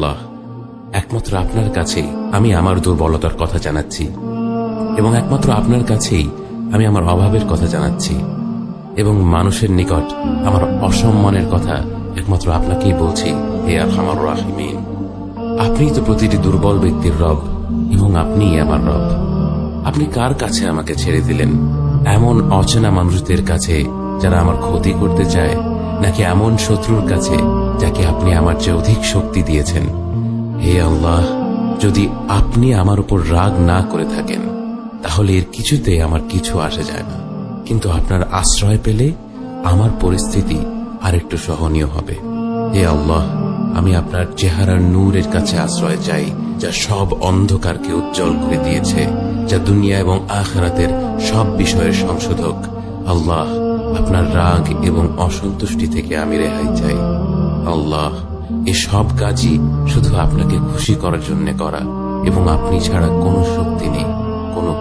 আল্লাহ, একমাত্র আপনার কাছেই আমি আমার দুর্বলতার কথা জানাচ্ছি, এবং একমাত্র আপনার কাছেই আমি আমার অভাবের কথা জানাচ্ছি, এবং মানুষের নিকট আমার অসম্মানের কথা একমাত্র আপনাকেই বলছি। হে আরহামার রাহিমিন, আপনিই তো প্রতিটি দুর্বল ব্যক্তির রব, এবং আপনিই আমার রব। আপনি কার কাছে আমাকে ছেড়ে দিলেন? এমন অচেনা মানুষদের কাছে যারা আমার ক্ষতি করতে চায়, নাকি এমন শত্রুর কাছে যাকে আপনি আমার চেয়ে অধিক শক্তি দিয়েছেন? হে আল্লাহ, যদি আপনি আমার উপর রাগ না করে থাকেন তাহলে এর কিছুতে আমার কিছু আসে যায় না, কিন্তু আপনার আশ্রয় পেলে আমার পরিস্থিতি আরেকটু সহনীয় হবে। হে আল্লাহ, আমি আপনার চেহারার নূরের কাছে আশ্রয় চাই, যা সব অন্ধকারকে উজ্জ্বল করে দিয়েছে, যা দুনিয়া এবং আখিরাতের সব বিষয়ের সংশোধক। আল্লাহ, আপনার রাগ এবং অসন্তুষ্টি থেকে আমি রেহাই চাই। আল্লাহ, এ সব কাজই শুধু আপনাকে খুশি করার জন্য করা, এবং আপনি ছাড়া কোনো শক্তি নেই, কোনো